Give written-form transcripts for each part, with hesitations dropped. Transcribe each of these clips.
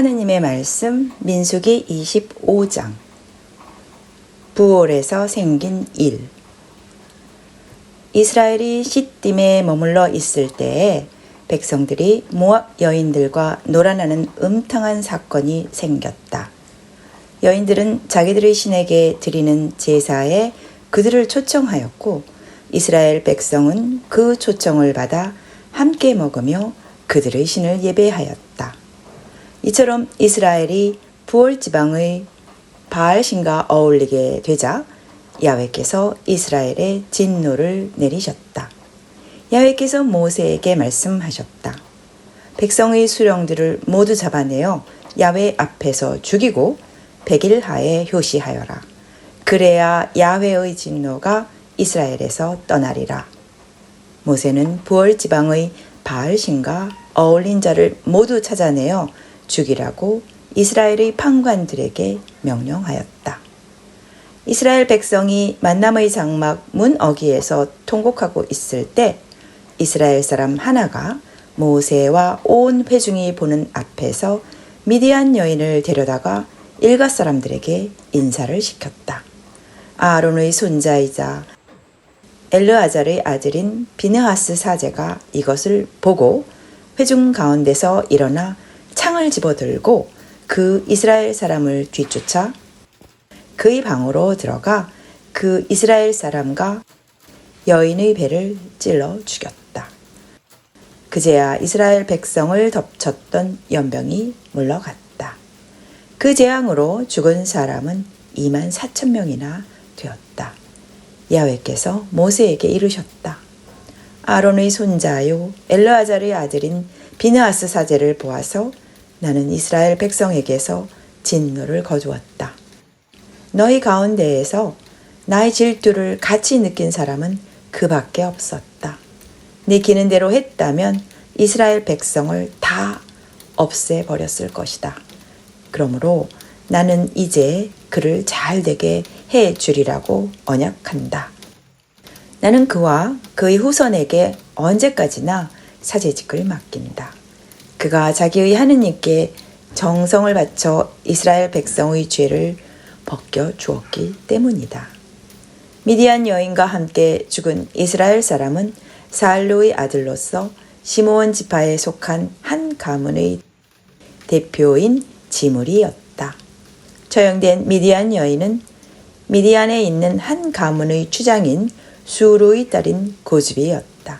하느님의 말씀 민수기 25장 부올에서 생긴 일. 이스라엘이 시딤에 머물러 있을 때에 백성들이 모압 여인들과 놀아나는 음탕한 사건이 생겼다. 여인들은 자기들의 신에게 드리는 제사에 그들을 초청하였고 이스라엘 백성은 그 초청을 받아 함께 먹으며 그들의 신을 예배하였다. 이처럼 이스라엘이 부올 지방의 바알신과 어울리게 되자 야훼께서 이스라엘에 진노를 내리셨다. 야훼께서 모세에게 말씀하셨다. 백성의 수령들을 모두 잡아내어 야훼 앞에서 죽이고 100일 하에 효시하여라. 그래야 야훼의 진노가 이스라엘에서 떠나리라. 모세는 부올 지방의 바알신과 어울린 자를 모두 찾아내어 죽이라고 이스라엘의 판관들에게 명령하였다. 이스라엘 백성이 만남의 장막 문 어귀에서 통곡하고 있을 때 이스라엘 사람 하나가 모세와 온 회중이 보는 앞에서 미디안 여인을 데려다가 일가 사람들에게 인사를 시켰다. 아론의 손자이자 엘르아잘의 아들인 비느하스 사제가 이것을 보고 회중 가운데서 일어나 창을 집어들고 그 이스라엘 사람을 뒤쫓아 그의 방으로 들어가 그 이스라엘 사람과 여인의 배를 찔러 죽였다. 그제야 이스라엘 백성을 덮쳤던 연병이 물러갔다. 그 재앙으로 죽은 사람은 24,000명이나 되었다. 야훼께서 모세에게 이르셨다. 아론의 손자요 엘르아잘의 아들인 비느하스 사제를 보아서 나는 이스라엘 백성에게서 진노를 거두었다. 너희 가운데에서 나의 질투를 같이 느낀 사람은 그밖에 없었다. 네 기는 대로 했다면 이스라엘 백성을 다 없애버렸을 것이다. 그러므로 나는 이제 그를 잘되게 해주리라고 언약한다. 나는 그와 그의 후손에게 언제까지나 사제직을 맡긴다. 그가 자기의 하느님께 정성을 바쳐 이스라엘 백성의 죄를 벗겨 주었기 때문이다. 미디안 여인과 함께 죽은 이스라엘 사람은 살루의 아들로서 시므온 지파에 속한 한 가문의 대표인 지므리였다. 처형된 미디안 여인은 미디안에 있는 한 가문의 추장인 수루의 딸인 고즈비였다.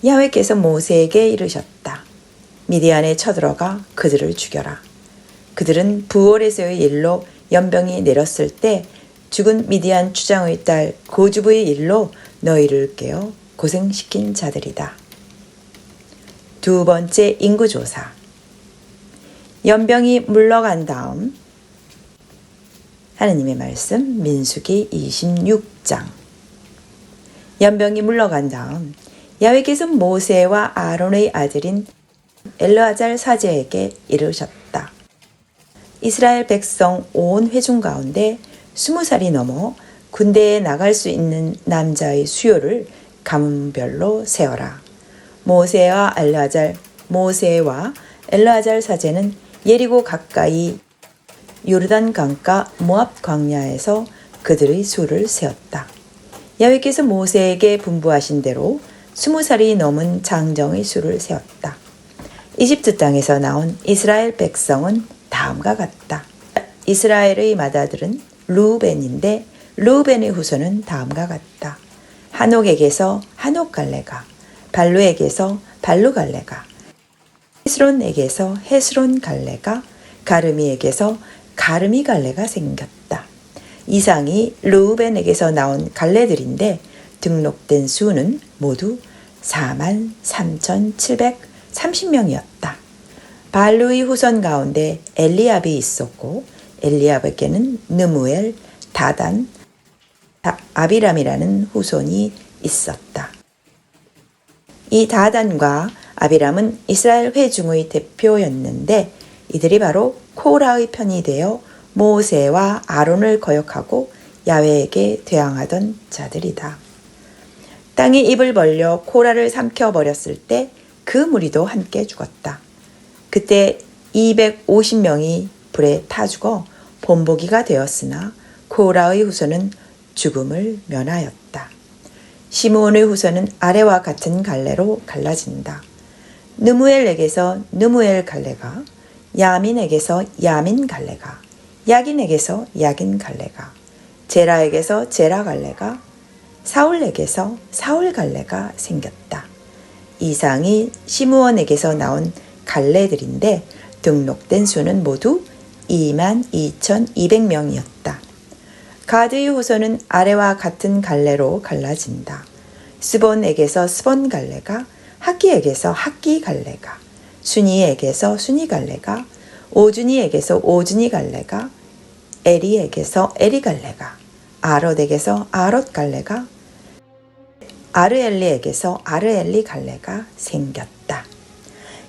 야훼께서 모세에게 이르셨다. 미디안에 쳐들어가 그들을 죽여라. 그들은 부올에서의 일로 연병이 내렸을 때 죽은 미디안 추장의 딸 고즈브의 일로 너희를 깨어 고생시킨 자들이다. 두 번째 인구조사. 연병이 물러간 다음 하느님의 말씀 민수기 26장. 연병이 물러간 다음 야훼께서 모세와 아론의 아들인 엘르아잘 사제에게 이르셨다. 이스라엘 백성 온 회중 가운데 20살이 넘어 군대에 나갈 수 있는 남자의 수요를 가문별로 세어라. 모세와 엘르아잘 사제는 예리고 가까이 요르단 강가 모압 광야에서 그들의 수를 세었다. 야훼께서 모세에게 분부하신 대로 20살이 넘은 장정의 수를 세웠다. 이집트 땅에서 나온 이스라엘 백성은 다음과 같다. 이스라엘의 맏아들은 르우벤인데 르우벤의 후손은 다음과 같다. 하녹에게서 하녹갈레가, 발루에게서 발루갈레가, 헤스론에게서 헤스론갈레가, 가르미에게서 가르미갈레가 생겼다. 이상이 르우벤에게서 나온 갈레들인데 등록된 수는 모두 43,730명이었다. 발루의 후손 가운데 엘리압이 있었고 엘리압에게는 느무엘, 다단, 아비람이라는 후손이 있었다. 이 다단과 아비람은 이스라엘 회중의 대표였는데 이들이 바로 코라의 편이 되어 모세와 아론을 거역하고 야훼에게 대항하던 자들이다. 땅이 입을 벌려 코라를 삼켜버렸을 때 그 무리도 함께 죽었다. 그때 250명이 불에 타 죽어 본보기가 되었으나 코라의 후손은 죽음을 면하였다. 시므온의 후손은 아래와 같은 갈래로 갈라진다. 느무엘에게서 느무엘 갈래가, 야민에게서 야민 갈래가, 야긴에게서 야긴 갈래가, 제라에게서 제라 갈래가, 사울에게서 사울 갈래가 생겼다. 이상이 시므온에게서 나온 갈래들인데 등록된 수는 모두 22,200명이었다. 가드의 후손은 아래와 같은 갈래로 갈라진다. 스본에게서 스본 갈래가, 학기에게서 학기 갈래가, 순이에게서 순이 갈래가, 오준이에게서 오준이 갈래가, 에리에게서 에리 갈래가, 아롯에게서 아롯 갈래가, 아르엘리에게서 아르엘리 갈래가 생겼다.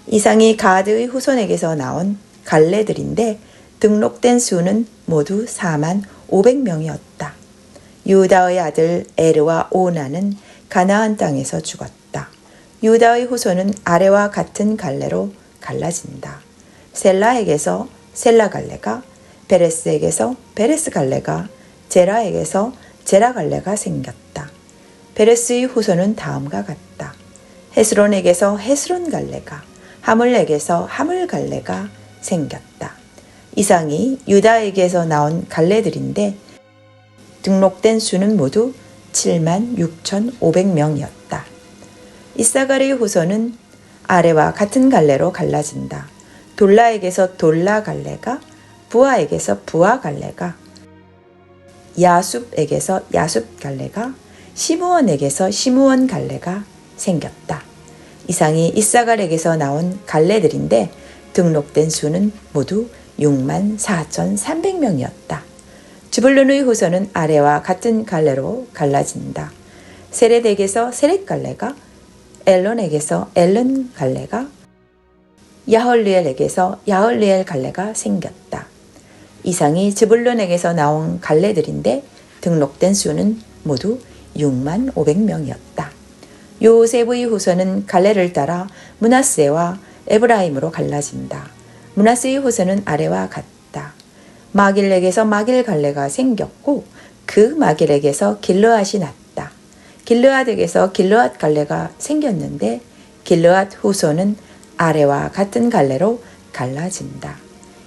이상이 가드의 후손에게서 나온 갈래들인데 등록된 수는 모두 45,000명이었다. 유다의 아들 에르와 오나는 가나안 땅에서 죽었다. 유다의 후손은 아래와 같은 갈래로 갈라진다. 셀라에게서 셀라 갈래가, 베레스에게서 베레스 갈래가, 제라에게서 제라 갈래가 생겼다. 베레스의 후손은 다음과 같다. 헤스론에게서 헤스론 갈래가, 하물에게서 하물 갈래가 생겼다. 이상이 유다에게서 나온 갈래들인데 등록된 수는 모두 76,500명이었다. 이사갈의 후손은 아래와 같은 갈래로 갈라진다. 돌라에게서 돌라 갈래가, 부하에게서 부하 갈래가, 야숲에게서 야숲 갈래가, 시므온에게서 시므온 갈래가 생겼다. 이상이 이사갈에게서 나온 갈래들인데 등록된 수는 모두 64,300명이었다. 즈불룬의 후손은 아래와 같은 갈래로 갈라진다. 세렛에게서 세렛 갈래가, 엘론에게서 엘론 갈래가, 야헐리엘에게서 야헐리엘 갈래가 생겼다. 이상이 즈불룬에게서 나온 갈래들인데 등록된 수는 모두 65,000명이었다. 요셉의 후손은 갈래를 따라 므낫세와 에브라임으로 갈라진다. 므낫세의 후손은 아래와 같다. 마길에게서 마길 갈래가 생겼고 그 마길에게서 길르앗이 났다. 길르앗에게서 길르앗 갈래가 생겼는데 길르앗 후손은 아래와 같은 갈래로 갈라진다.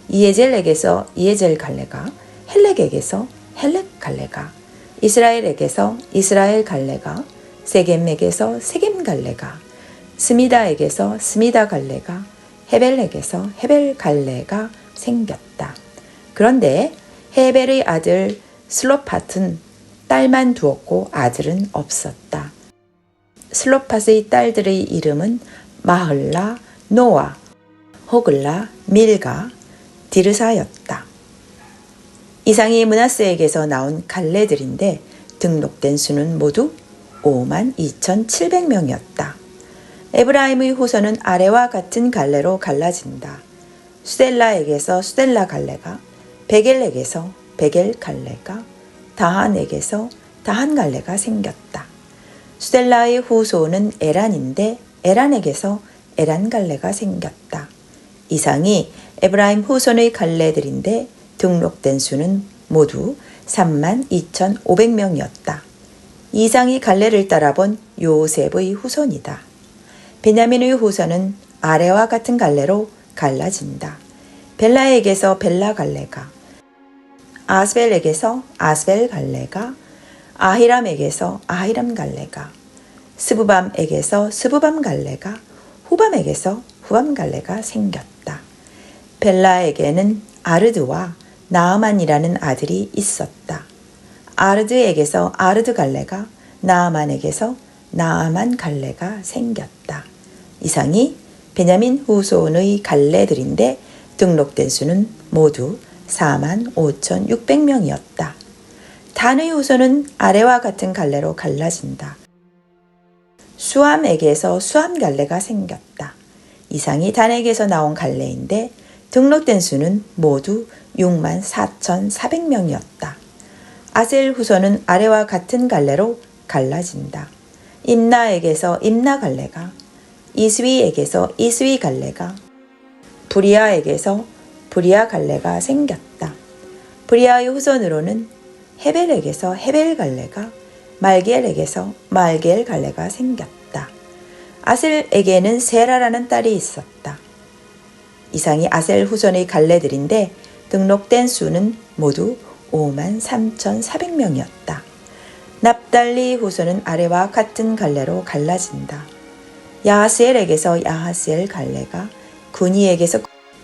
이에젤에게서 이에젤 갈래가, 헬렉에게서 헬렉 갈래가, 이스라엘에게서 이스라엘 갈래가, 세겜에게서 세겜 갈래가, 스미다에게서 스미다 갈래가, 헤벨에게서 헤벨 갈래가 생겼다. 그런데 헤벨의 아들 슬로팟은 딸만 두었고 아들은 없었다. 슬로팟의 딸들의 이름은 마흘라, 노아, 호글라, 밀가, 디르사였다. 이상이 므낫세에게서 나온 갈래들인데 등록된 수는 모두 52,700명이었다. 에브라임의 후손은 아래와 같은 갈래로 갈라진다. 수델라에게서 수델라 갈래가, 베겔에게서 베겔 갈래가, 다한에게서 다한 갈래가 생겼다. 수델라의 후손은 에란인데 에란에게서 에란 갈래가 생겼다. 이상이 에브라임 후손의 갈래들인데 등록된 수는 모두 32,500명이었다. 이상이 갈래를 따라본 요셉의 후손이다. 베냐민의 후손은 아래와 같은 갈래로 갈라진다. 벨라에게서 벨라 갈래가, 아스벨에게서 아스벨 갈래가, 아히람에게서 아히람 갈래가, 스부밤에게서 스부밤 갈래가, 후밤에게서 후밤 갈래가 생겼다. 벨라에게는 아르드와 나아만이라는 아들이 있었다. 아르드에게서 아르드 갈래가, 나아만에게서 나아만 갈래가 생겼다. 이상이 베냐민 후손의 갈래들인데 등록된 수는 모두 45,600명이었다. 단의 후손은 아래와 같은 갈래로 갈라진다. 수암에게서 수암 갈래가 생겼다. 이상이 단에게서 나온 갈래인데 등록된 수는 모두 64,400명이었다. 아셀 후손은 아래와 같은 갈래로 갈라진다. 임나에게서 임나 갈래가, 이스위에게서 이스위 갈래가, 브리아에게서 브리아 갈레가 생겼다. 브리아의 후손으로는 헤벨에게서 헤벨 갈레가, 말기엘에게서 말기엘 갈레가 생겼다. 아셀에게는 세라라는 딸이 있었다. 이상이 아셀 후손의 갈레들인데 등록된 수는 모두 53,400명이었다. 납달리 후손은 아래와 같은 갈레로 갈라진다. 야하스엘에게서 야하스엘 갈레가, 구니에게서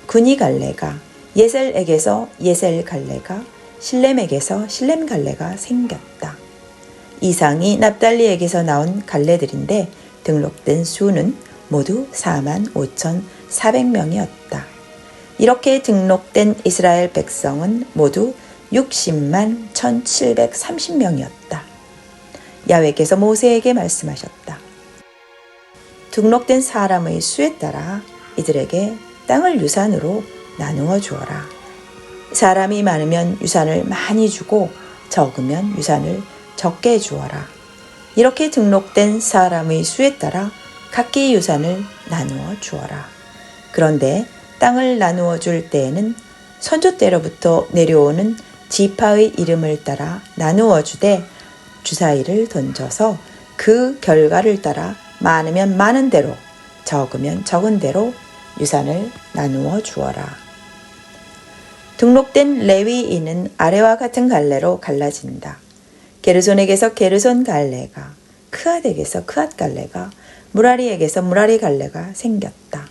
구니 갈레가, 예셀에게서 예셀 갈레가, 실렘에게서 실렘 갈레가 생겼다. 이상이 납달리에게서 나온 갈레들인데 등록된 수는 모두 45,400명이었다. 이렇게 등록된 이스라엘 백성은 모두 60만 1,730명이었다. 야훼께서 모세에게 말씀하셨다. 등록된 사람의 수에 따라 이들에게 땅을 유산으로 나누어 주어라. 사람이 많으면 유산을 많이 주고 적으면 유산을 적게 주어라. 이렇게 등록된 사람의 수에 따라 각기 유산을 나누어 주어라. 그런데 땅을 나누어 줄 때에는 선조 때로부터 내려오는 지파의 이름을 따라 나누어 주되 주사위를 던져서 그 결과를 따라 많으면 많은 대로 적으면 적은 대로 유산을 나누어 주어라. 등록된 레위인은 아래와 같은 갈래로 갈라진다. 게르손에게서 게르손 갈래가, 크앗에게서 크앗 갈래가, 무라리에게서 무라리 갈래가 생겼다.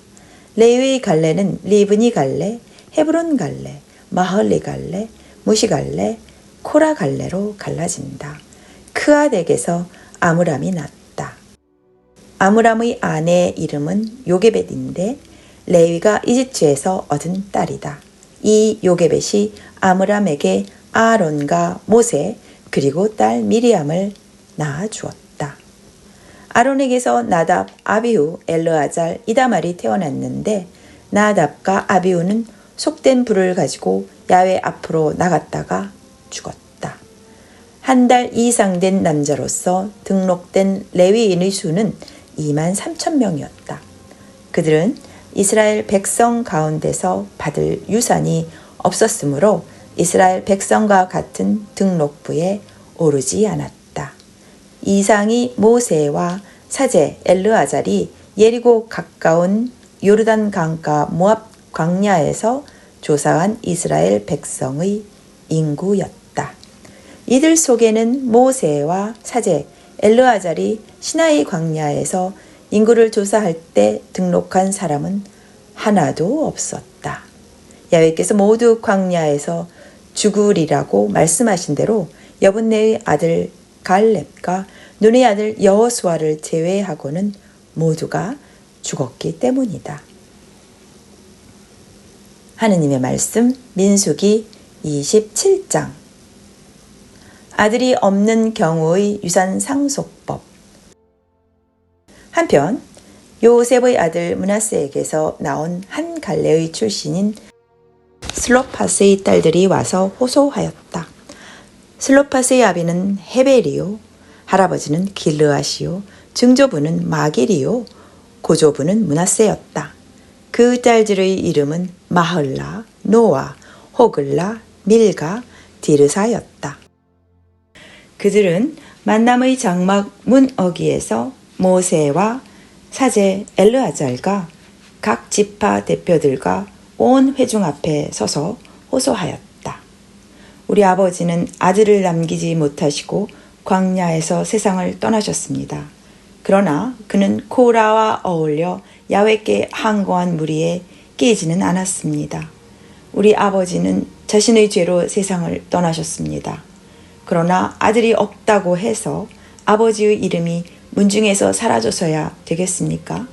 레위 갈래는 리브니 갈래, 헤브론 갈래, 마헐리 갈래, 무시 갈래, 코라 갈래로 갈라진다. 크앗에게서 아므람이 났다. 아므람의 아내의 이름은 요게벳인데 레위가 이집트에서 얻은 딸이다. 이 요게벳이 아므람에게 아론과 모세 그리고 딸 미리암을 낳아주었다. 아론에게서 나답, 아비후, 엘르아잘, 이다말이 태어났는데 나답과 아비후는 속된 불을 가지고 야훼 앞으로 나갔다가 죽었다. 한 달 이상 된 남자로서 등록된 레위인의 수는 23,000명이었다. 그들은 이스라엘 백성 가운데서 받을 유산이 없었으므로 이스라엘 백성과 같은 등록부에 오르지 않았다. 이상이 모세와 사제 엘르아잘이 예리고 가까운 요르단 강가 모압 광야에서 조사한 이스라엘 백성의 인구였다. 이들 속에는 모세와 사제 엘르아잘이 시나이 광야에서 인구를 조사할 때 등록한 사람은 하나도 없었다. 야훼께서 모두 광야에서 죽으리라고 말씀하신 대로 여분네의 아들 갈렙과 눈의 아들 여호수아를 제외하고는 모두가 죽었기 때문이다. 하느님의 말씀 민수기 27장. 아들이 없는 경우의 유산 상속법. 한편 요셉의 아들 므낫세에게서 나온 한 갈래의 출신인 슬로팟의 딸들이 와서 호소하였다. 슬로팟의 아비는 헤벨이요, 할아버지는 길르앗이요, 증조부는 마길이요, 고조부는 므낫세였다. 그 딸들의 이름은 마흘라, 노아, 호글라, 밀가, 디르사였다. 그들은 만남의 장막 문어기에서 모세와 사제 엘르아잘과 각 지파 대표들과 온 회중 앞에 서서 호소하였다. 우리 아버지는 아들을 남기지 못하시고 광야에서 세상을 떠나셨습니다. 그러나 그는 코라와 어울려 야훼께 항거한 무리에 끼지는 않았습니다. 우리 아버지는 자신의 죄로 세상을 떠나셨습니다. 그러나 아들이 없다고 해서 아버지의 이름이 문중에서 사라져서야 되겠습니까?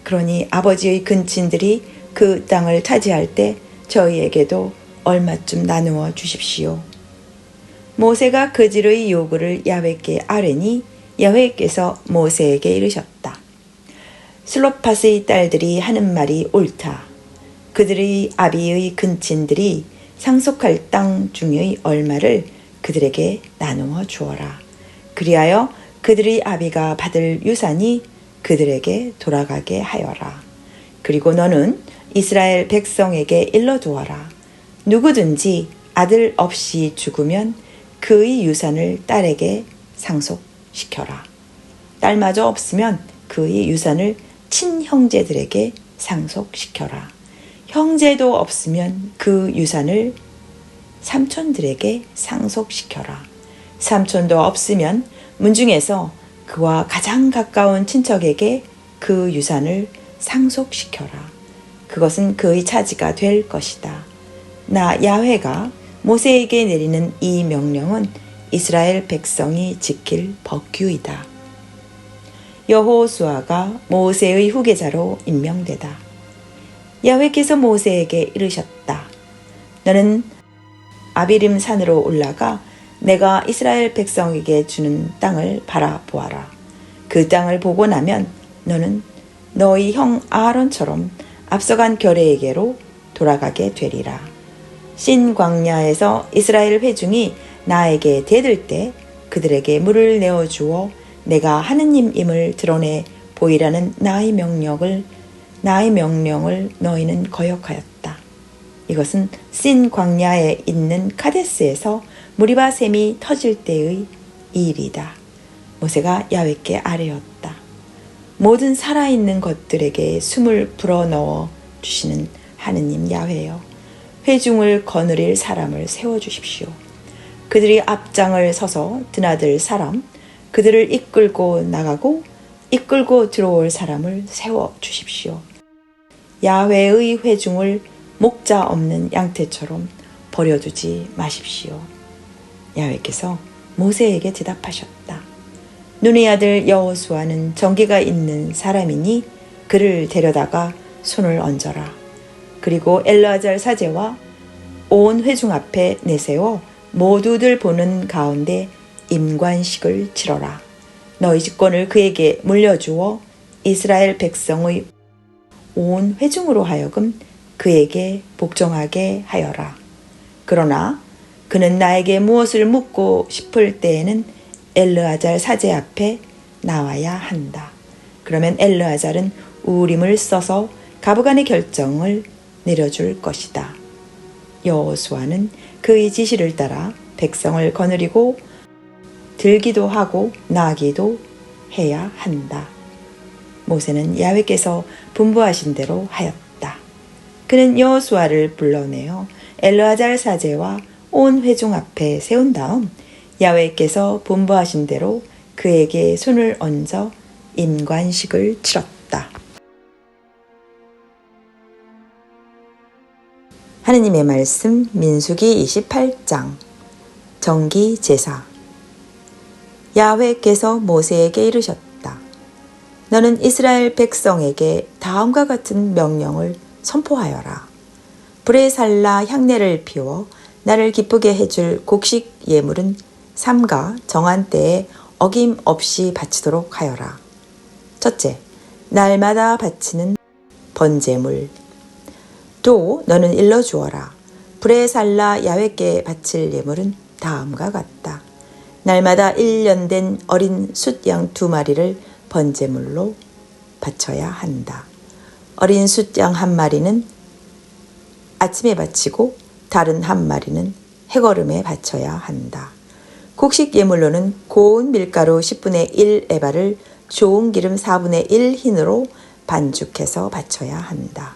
그러니 아버지의 근친들이 그 땅을 차지할 때 저희에게도 얼마쯤 나누어 주십시오. 모세가 그들의 요구를 야훼께 아뢰니 야훼께서 모세에게 이르셨다. 슬로팟의 딸들이 하는 말이 옳다. 그들의 아비의 근친들이 상속할 땅 중의 얼마를 그들에게 나누어 주어라. 그리하여 그들의 아비가 받을 유산이 그들에게 돌아가게 하여라. 그리고 너는 이스라엘 백성에게 일러두어라. 누구든지 아들 없이 죽으면 그의 유산을 딸에게 상속시켜라. 딸마저 없으면 그의 유산을 친형제들에게 상속시켜라. 형제도 없으면 그 유산을 삼촌들에게 상속시켜라. 삼촌도 없으면 문중에서 그와 가장 가까운 친척에게 그 유산을 상속시켜라. 그것은 그의 차지가 될 것이다. 나 야훼가 모세에게 내리는 이 명령은 이스라엘 백성이 지킬 법규이다. 여호수아가 모세의 후계자로 임명되다. 야훼께서 모세에게 이르셨다. 너는 아비림 산으로 올라가 내가 이스라엘 백성에게 주는 땅을 바라보아라. 그 땅을 보고 나면 너는 너희 형 아론처럼 앞서간 결례에게로 돌아가게 되리라. 신 광야에서 이스라엘 회중이 나에게 대들 때 그들에게 물을 내어주어 내가 하느님임을 드러내 보이라는 나의 명령을 너희는 거역하였다. 이것은 신 광야에 있는 카데스에서 무리바 샘이 터질 때의 일이다. 모세가 야훼께 아뢰었다. 모든 살아있는 것들에게 숨을 불어넣어 주시는 하느님 야훼여, 회중을 거느릴 사람을 세워주십시오. 그들이 앞장을 서서 드나들 사람, 그들을 이끌고 나가고 이끌고 들어올 사람을 세워주십시오. 야훼의 회중을 목자 없는 양떼처럼 버려두지 마십시오. 야훼께서 모세에게 대답하셨다. 눈의 아들 여호수아는 정기가 있는 사람이니 그를 데려다가 손을 얹어라. 그리고 엘르아잘 사제와 온 회중 앞에 내세워 모두들 보는 가운데 임관식을 치러라. 너희 직권을 그에게 물려주어 이스라엘 백성의 온 회중으로 하여금 그에게 복종하게 하여라. 그러나 그는 나에게 무엇을 묻고 싶을 때에는 엘르아잘 사제 앞에 나와야 한다. 그러면 엘르아잘은 우림을 써서 가부간의 결정을 내려줄 것이다. 여호수아는 그의 지시를 따라 백성을 거느리고 들기도 하고 나기도 해야 한다. 모세는 야훼께서 분부하신 대로 하였다. 그는 여호수아를 불러내어 엘르아잘 사제와 온 회중 앞에 세운 다음 야훼께서 분부하신 대로 그에게 손을 얹어 임관식을 치렀다. 하느님의 말씀 민수기 28장 정기 제사. 야훼께서 모세에게 이르셨다. 너는 이스라엘 백성에게 다음과 같은 명령을 선포하여라. 불에 살라 향내를 피워 나를 기쁘게 해줄 곡식 예물은 삼가 정한 때에 어김없이 바치도록 하여라. 첫째, 날마다 바치는 번제물. 또 너는 일러주어라. 불에 살라 야훼께 바칠 예물은 다음과 같다. 날마다 1년 된 어린 숫양 2마리를 번제물로 바쳐야 한다. 어린 숫양 1마리는 아침에 바치고 다른 1마리는 해거름에 바쳐야 한다. 곡식 예물로는 고운 밀가루 10분의 1 에바를 좋은 기름 4분의 1 흰으로 반죽해서 바쳐야 한다.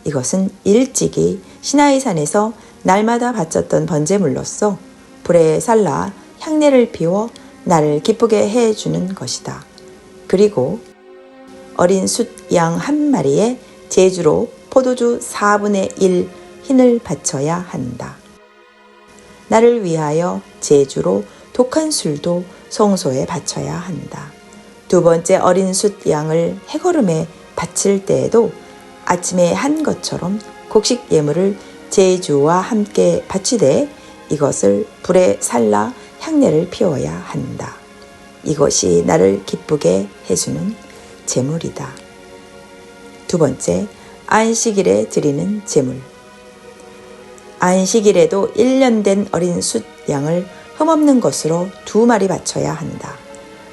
이것은 일찍이 시나이산에서 날마다 바쳤던 번제물로서 불에 살라 향내를 피워 나를 기쁘게 해주는 것이다. 그리고 어린 숫양 1마리에 제주로 포도주 4분의 1 흰을 바쳐야 한다. 나를 위하여 제주로 독한 술도 성소에 바쳐야 한다. 두 번째 어린 숫양을 해거름에 바칠 때에도 아침에 한 것처럼 곡식 예물을 제주와 함께 바치되 이것을 불에 살라 향내를 피워야 한다. 이것이 나를 기쁘게 해주는 제물이다. 두 번째, 안식일에 드리는 제물. 안식일에도 1년 된 어린 숫양을 흠없는 것으로 2마리 바쳐야 한다.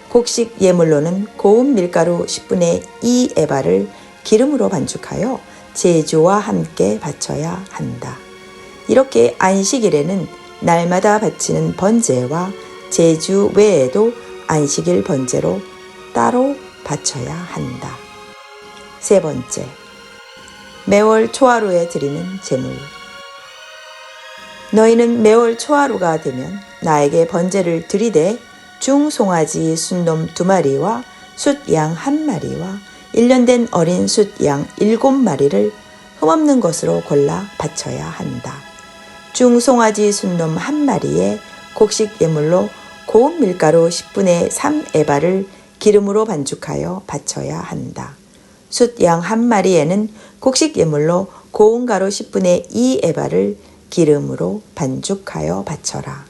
곡식 예물로는 고운 밀가루 10분의 2 에바를 기름으로 반죽하여 제주와 함께 바쳐야 한다. 이렇게 안식일에는 날마다 바치는 번제와 제주 외에도 안식일 번제로 따로 바쳐야 한다. 세 번째, 매월 초하루에 드리는 제물. 너희는 매월 초하루가 되면 나에게 번제를 드리되 중송아지 순놈 2마리와 숫양 1마리와 1년 된 어린 숫양 7마리를 흠없는 것으로 골라 바쳐야 한다. 중송아지 순놈 1마리에 곡식 예물로 고운 밀가루 10분의 3 에바를 기름으로 반죽하여 바쳐야 한다. 숫양 1마리에는 곡식 예물로 고운 가루 10분의 2 에바를 기름으로 반죽하여 바쳐라.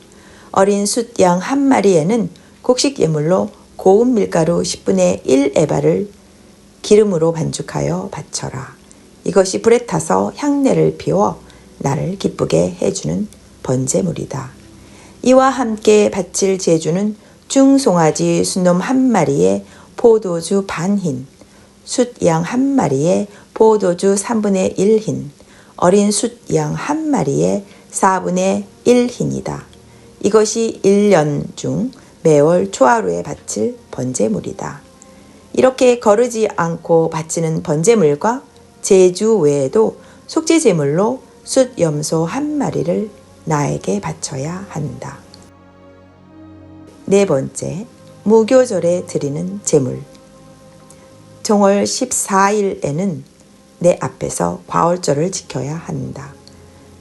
어린 숫양 1마리에는 곡식 예물로 고운 밀가루 10분의 1 에바를 기름으로 반죽하여 바쳐라. 이것이 불에 타서 향내를 피워 나를 기쁘게 해주는 번제물이다. 이와 함께 바칠 제주는 중송아지 순놈 1마리에 포도주 반흰, 숫양 1마리에 포도주 3분의 1흰, 어린 숫양 1마리에 4분의 1흰이다. 이것이 1년 중 매월 초하루에 바칠 번제물이다. 이렇게 거르지 않고 바치는 번제물과 제주 외에도 속죄제물로 숫염소 1마리를 나에게 바쳐야 한다. 네 번째, 무교절에 드리는 제물. 정월 14일에는 내 앞에서 과월절을 지켜야 한다.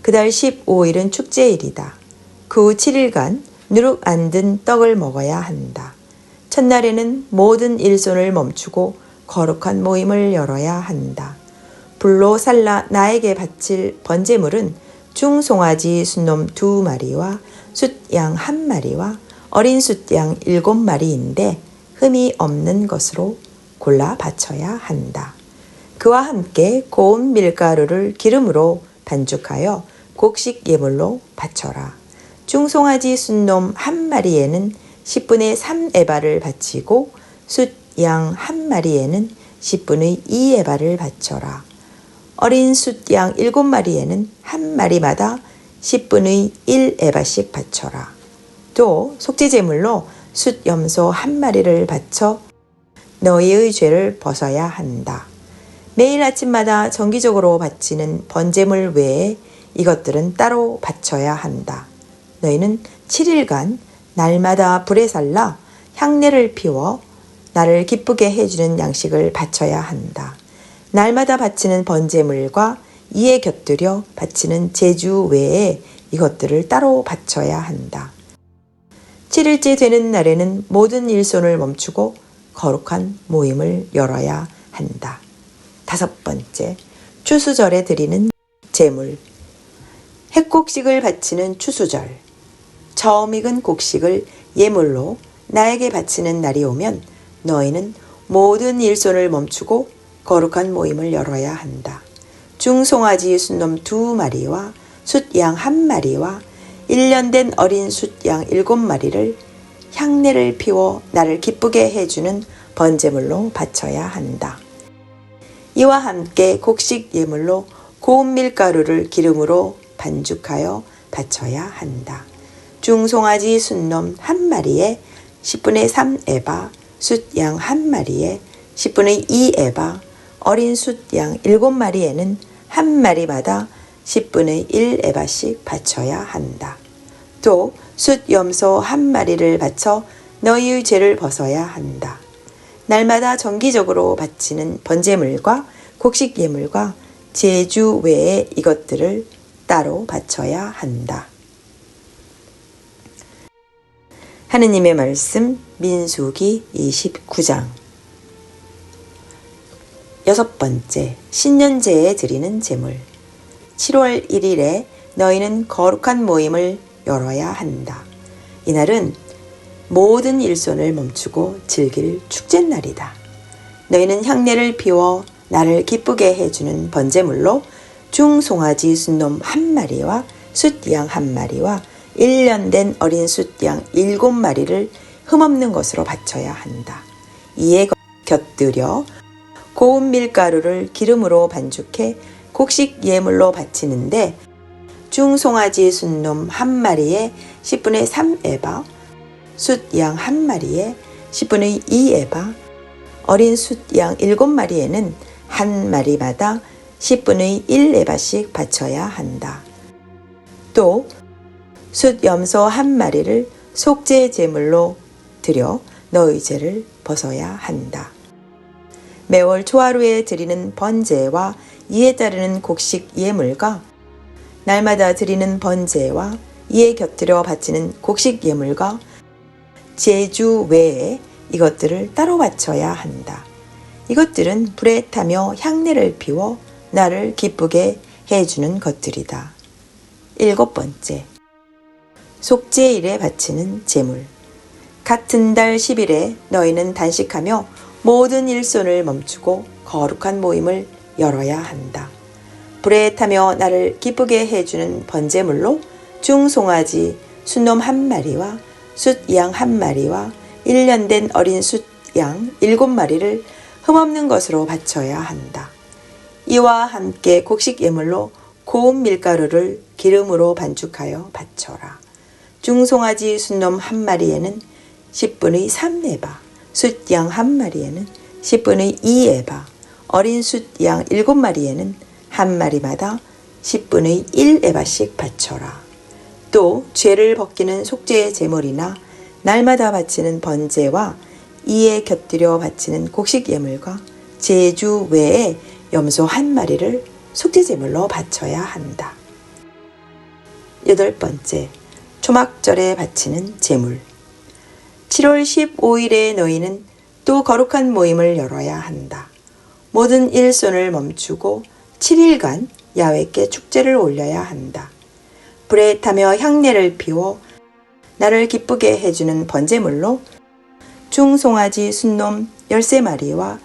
그달 15일은 축제일이다. 그 후 7일간 누룩 안 든 떡을 먹어야 한다. 첫날에는 모든 일손을 멈추고 거룩한 모임을 열어야 한다. 불로 살라 나에게 바칠 번제물은 중송아지 순놈 2마리와 숫양 1마리와 어린 숫양 7마리인데 흠이 없는 것으로 골라 바쳐야 한다. 그와 함께 고운 밀가루를 기름으로 반죽하여 곡식 예물로 바쳐라. 중송아지 순놈 1마리에는 10분의 3 에바를 바치고 숫양 1마리에는 10분의 2 에바를 바쳐라. 어린 숫양 7마리에는 한 마리마다 10분의 1 에바씩 바쳐라. 또 속죄제물로 숫염소 1마리를 바쳐 너희의 죄를 벗어야 한다. 매일 아침마다 정기적으로 바치는 번제물 외에 이것들은 따로 바쳐야 한다. 너희는 7일간 날마다 불에 살라 향내를 피워 나를 기쁘게 해주는 양식을 바쳐야 한다. 날마다 바치는 번제물과 이에 곁들여 바치는 제주 외에 이것들을 따로 바쳐야 한다. 7일째 되는 날에는 모든 일손을 멈추고 거룩한 모임을 열어야 한다. 다섯 번째, 추수절에 드리는 제물. 핵곡식을 바치는 추수절. 처음 익은 곡식을 예물로 나에게 바치는 날이 오면 너희는 모든 일손을 멈추고 거룩한 모임을 열어야 한다. 중송아지 순놈 2마리와 숫양 1마리와 1년 된 어린 숫양 7마리를 향내를 피워 나를 기쁘게 해주는 번제물로 바쳐야 한다. 이와 함께 곡식 예물로 고운 밀가루를 기름으로 반죽하여 바쳐야 한다. 중송아지 순놈 1마리에 10분의 3 에바, 숫양 1마리에 10분의 2 에바, 어린 숫양 7마리에는 한 마리마다 10분의 1 에바씩 바쳐야 한다. 또 숫염소 1마리를 바쳐 너희의 죄를 벗어야 한다. 날마다 정기적으로 바치는 번제물과 곡식 예물과 제주 외에 이것들을 따로 바쳐야 한다. 하느님의 말씀 민수기 29장. 여섯 번째, 신년제에 드리는 제물. 7월 1일에 너희는 거룩한 모임을 열어야 한다. 이날은 모든 일손을 멈추고 즐길 축제날이다. 너희는 향내를 피워 나를 기쁘게 해주는 번제물로 중송아지 순놈 1마리와 숫양 1마리와 1년 된 어린 숫양 7마리를 흠없는 것으로 바쳐야 한다. 이에 곁들여 고운 밀가루를 기름으로 반죽해 곡식 예물로 바치는데 중송아지 순놈 1마리에 10분의 3에바, 숫양 1마리에 10분의 2에바, 어린 숫양 7마리에는 1마리마다 10분의 1에바씩 바쳐야 한다. 또 숫염소 1마리를 속죄 제물로 드려 너희 죄를 벗어야 한다. 매월 초하루에 드리는 번제와 이에 따르는 곡식 예물과 날마다 드리는 번제와 이에 곁들여 바치는 곡식 예물과 제주 외에 이것들을 따로 바쳐야 한다. 이것들은 불에 타며 향내를 피워 나를 기쁘게 해주는 것들이다. 7번째, 속죄일에 바치는 제물. 같은 달 10일에 너희는 단식하며 모든 일손을 멈추고 거룩한 모임을 열어야 한다. 불에 타며 나를 기쁘게 해주는 번제물로 중송아지 순놈 1마리와 숫양 1마리와 1년 된 어린 숫양 7마리를 흠없는 것으로 바쳐야 한다. 이와 함께 곡식 예물로 고운 밀가루를 기름으로 반죽하여 바쳐라. 중송아지 순놈 1마리에는 10분의 3에바, 숫양 1마리에는 10분의 2에바, 어린 숫양 7마리에는 1마리마다 10분의 1에바씩 바쳐라. 또 죄를 벗기는 속죄의 제물이나 날마다 바치는 번제와 이에 곁들여 바치는 곡식 예물과 제주 외에 염소 1마리를 속죄제물로 바쳐야 한다. 8번째, 초막절에 바치는 제물. 7월 15일에 너희는 또 거룩한 모임을 열어야 한다. 모든 일손을 멈추고 7일간 야훼께 축제를 올려야 한다. 불에 타며 향내를 피워 나를 기쁘게 해주는 번제물로 중송아지 순놈 13마리와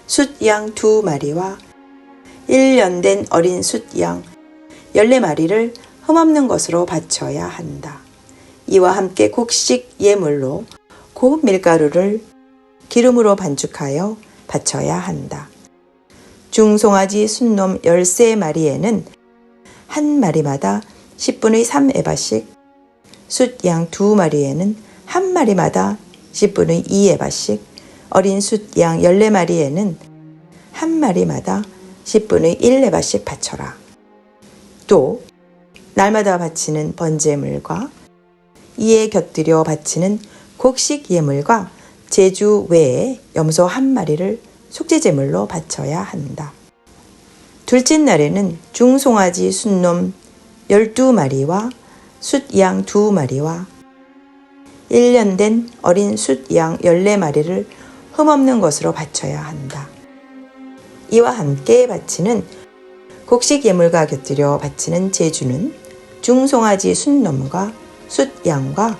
숫양 2마리와 1년 된 어린 숫양 14마리를 흠없는 것으로 바쳐야 한다. 이와 함께 곡식 예물로 고운 밀가루를 기름으로 반죽하여 바쳐야 한다. 중송아지 순놈 13마리에는 1마리마다 10분의 3에바씩, 숫양 2마리에는 1마리마다 10분의 2에바씩, 어린 숫양 14마리에는 1마리마다 10분의 1에바씩 바쳐라. 또 날마다 바치는 번제물과 이에 곁들여 바치는 곡식 예물과 제주 외에 염소 1마리를 속죄제물로 바쳐야 한다. 둘째 날에는 중송아지 순놈 12마리와 숫양 2마리와 1년 된 어린 숫양 14마리를 흠없는 것으로 바쳐야 한다. 이와 함께 바치는 곡식 예물과 곁들여 바치는 제주는 중송아지 순놈과 숫양과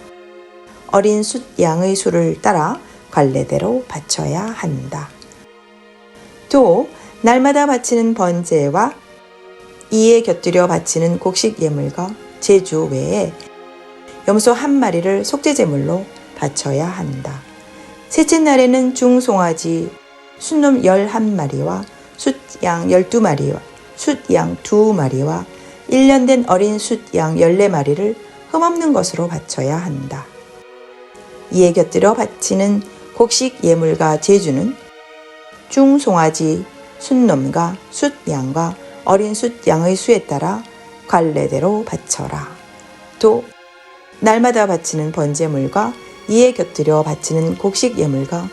어린 숫양의 수를 따라 관례대로 바쳐야 한다. 또 날마다 바치는 번제와 이에 곁들여 바치는 곡식 예물과 제주 외에 염소 1마리를 속죄제물로 바쳐야 한다. 셋째 날에는 중송아지 순놈 11마리와 숫양 12마리와 숫양 2마리와 1년 된 어린 숫양 14마리를 흠없는 것으로 바쳐야 한다. 이에 곁들여 바치는 곡식 예물과 제주는 중송아지 순놈과 숫양과 어린 숫양의 수에 따라 관례대로 바쳐라. 또 날마다 바치는 번제물과 이에 곁들여 바치는 곡식 예물과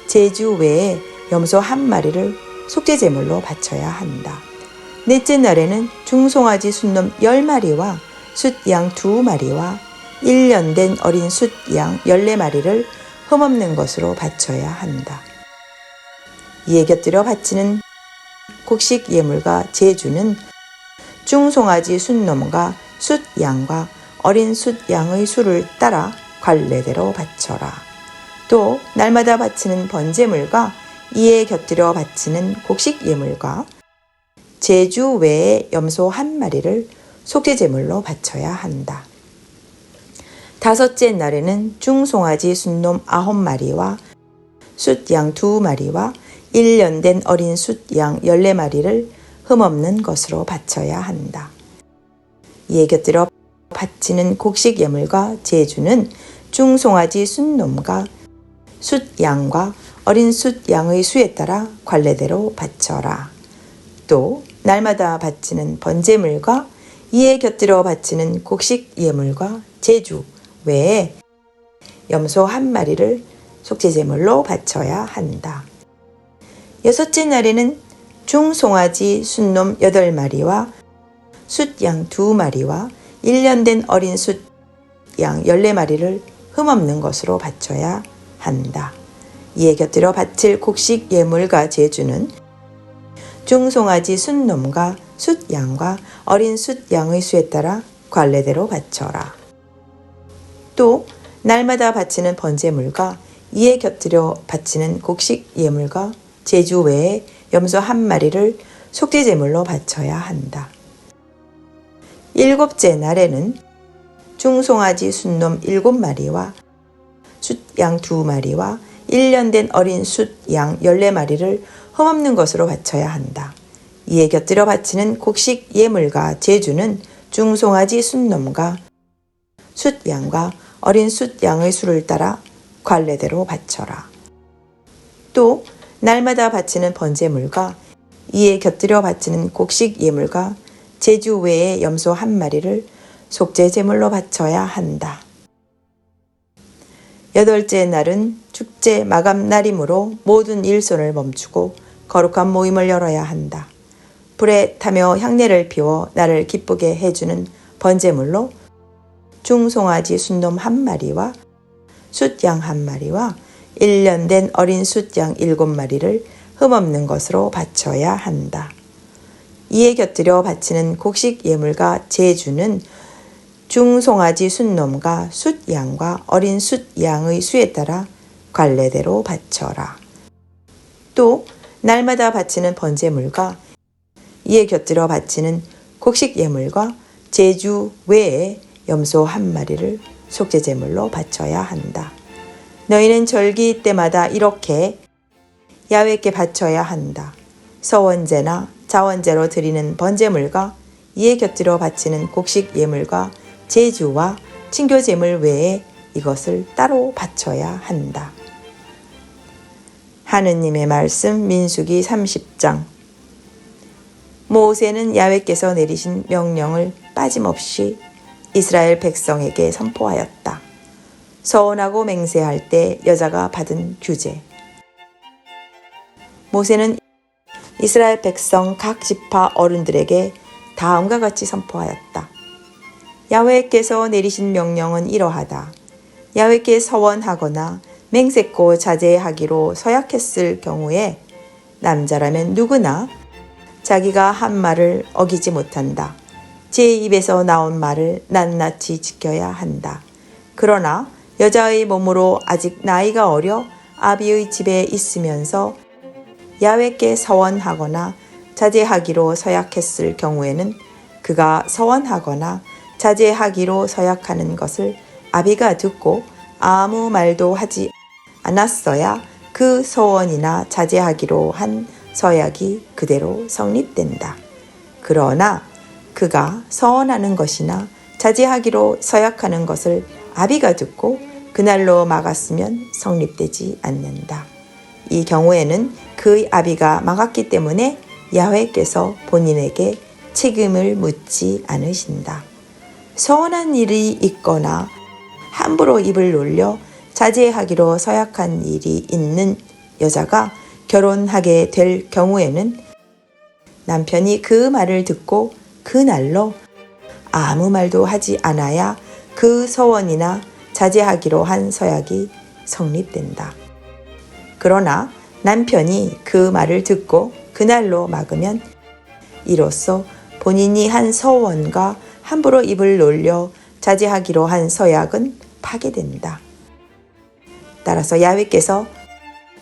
제주 외에 염소 1마리를 속죄제물로 바쳐야 한다. 넷째 날에는 중송아지 순놈 10마리와 숫양 2마리와 1년 된 어린 숫양 14마리를 흠없는 것으로 바쳐야 한다. 이에 곁들여 바치는 곡식 예물과 제주는 중송아지 순놈과 숫양과 어린 숫양의 수를 따라 관례대로 바쳐라. 또 날마다 바치는 번제물과 이에 곁들여 바치는 곡식 예물과 제주 외에 염소 1마리를 속죄제물로 바쳐야 한다. 다섯째 날에는 중송아지 순놈 9마리와 숫양 2마리와 1년 된 어린 숫양 14마리를 흠없는 것으로 바쳐야 한다. 이에 곁들여 바치는 곡식 예물과 제주는 중송아지 숫놈과 숫양과 어린 숫양의 수에 따라 관례대로 바쳐라. 또 날마다 바치는 번제물과 이에 곁들여 바치는 곡식 예물과 제주 외에 염소 한 마리를 속죄제물로 바쳐야 한다. 여섯째 날에는 중송아지 숫놈 8마리와 숫양 2마리와 1년 된 어린 숫양 14마리를 흠없는 것으로 바쳐야 한다. 이에 곁들여 바칠 곡식 예물과 제주는 중송아지 숫놈과 숫양과 어린 숫양의 수에 따라 관례대로 바쳐라. 또 날마다 바치는 번제물과 이에 곁들여 바치는 곡식 예물과 제주 외에 염소 한 마리를 속죄제물로 바쳐야 한다. 7째 날에는 중송아지 숫놈 7마리와 숫양 2마리와 1년 된 어린 숫양 14마리를 흠없는 것으로 바쳐야 한다. 이에 곁들여 바치는 곡식 예물과 제주는 중송아지 숫놈과 숫양과 어린 숫양의 수를 따라 관례대로 바쳐라. 또 날마다 바치는 번제물과 이에 곁들여 바치는 곡식 예물과 제주 외에 염소 한 마리를 속죄제물로 바쳐야 한다. 8째 날은 축제 마감 날이므로 모든 일손을 멈추고 거룩한 모임을 열어야 한다. 불에 타며 향례를 피워 나를 기쁘게 해주는 번제물로 중송아지 숫놈 한 마리와 숫양 한 마리와 1년 된 어린 숫양 7마리를 흠없는 것으로 바쳐야 한다. 이에 곁들여 바치는 곡식 예물과 제주는 중송아지 숫놈과 숫양과 어린 숫양의 수에 따라 관례대로 바쳐라. 또 날마다 바치는 번제물과 이에 곁들여 바치는 곡식 예물과 제주 외에 염소 한 마리를 속죄제물로 바쳐야 한다. 너희는 절기 때마다 이렇게 야훼께 바쳐야 한다. 서원제나 자원제로 드리는 번제물과 이에 곁들여 바치는 곡식 예물과 제주와 친교제물 외에 이것을 따로 바쳐야 한다. 하느님의 말씀 민수기 30장. 모세는 야훼께서 내리신 명령을 빠짐없이 이스라엘 백성에게 선포하였다. 서원하고 맹세할 때 여자가 받은 규제. 모세는 이스라엘 백성 각 지파 어른들에게 다음과 같이 선포하였다. 야훼께서 내리신 명령은 이러하다. 야훼께 서원하거나 맹세코 자제하기로 서약했을 경우에 남자라면 누구나 자기가 한 말을 어기지 못한다. 제 입에서 나온 말을 낱낱이 지켜야 한다. 그러나 여자의 몸으로 아직 나이가 어려 아비의 집에 있으면서 야훼께 서원하거나 자제하기로 서약했을 경우에는 그가 서원하거나 자제하기로 서약하는 것을 아비가 듣고 아무 말도 하지 않았어야 그 서원이나 자제하기로 한 서약이 그대로 성립된다. 그러나 그가 서원하는 것이나 자제하기로 서약하는 것을 아비가 듣고 그날로 막았으면 성립되지 않는다. 이 경우에는 그의 아비가 막았기 때문에 야훼께서 본인에게 책임을 묻지 않으신다. 서운한 일이 있거나 함부로 입을 놀려 자제하기로 서약한 일이 있는 여자가 결혼하게 될 경우에는 남편이 그 말을 듣고 그날로 아무 말도 하지 않아야 그 서원이나 자제하기로 한 서약이 성립된다. 그러나 남편이 그 말을 듣고 그날로 막으면 이로써 본인이 한 서원과 함부로 입을 놀려 자제하기로 한 서약은 파기된다. 따라서 야훼께서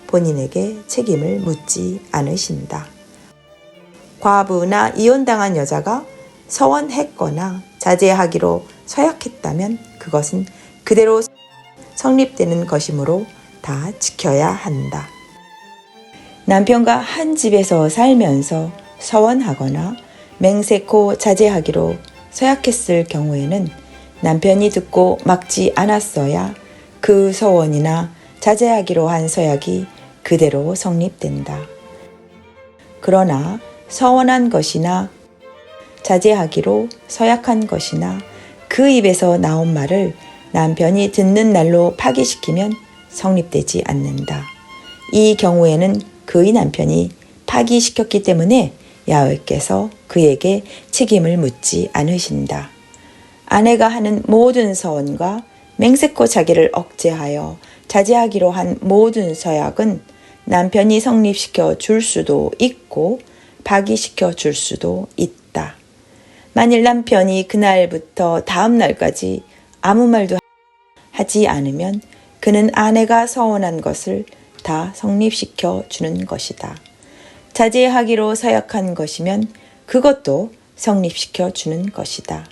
본인에게 책임을 묻지 않으신다. 과부나 이혼당한 여자가 서원했거나 자제하기로 서약했다면 그것은 그대로 성립되는 것이므로 다 지켜야 한다. 남편과 한 집에서 살면서 서원하거나 맹세코 자제하기로 서약했을 경우에는 남편이 듣고 막지 않았어야 그 서원이나 자제하기로 한 서약이 그대로 성립된다. 그러나 서원한 것이나 자제하기로 서약한 것이나 그 입에서 나온 말을 남편이 듣는 날로 파기시키면 성립되지 않는다. 이 경우에는 그의 남편이 파기시켰기 때문에 야훼께서 그에게 책임을 묻지 않으신다. 아내가 하는 모든 서원과 맹세코 자기를 억제하여 자제하기로 한 모든 서약은 남편이 성립시켜 줄 수도 있고 파기시켜 줄 수도 있다. 만일 남편이 그날부터 다음 날까지 아무 말도 하지 않으면 그는 아내가 서원한 것을 다 성립시켜 주는 것이다. 자제하기로 서약한 것이면 그것도 성립시켜 주는 것이다.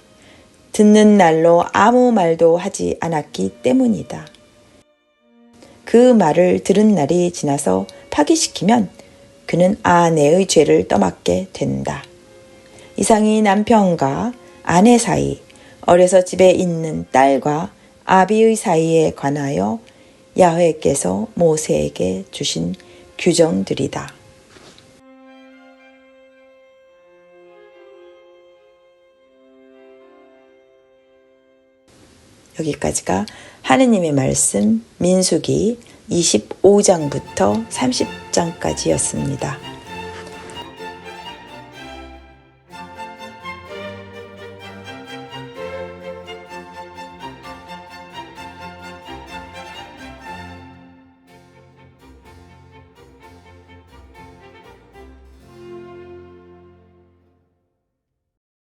듣는 날로 아무 말도 하지 않았기 때문이다. 그 말을 들은 날이 지나서 파기시키면 그는 아내의 죄를 떠맡게 된다. 이상이 남편과 아내 사이, 어려서 집에 있는 딸과 아비의 사이에 관하여 야훼께서 모세에게 주신 규정들이다. 여기까지가 하느님의 말씀 민수기 25장부터 30장까지였습니다.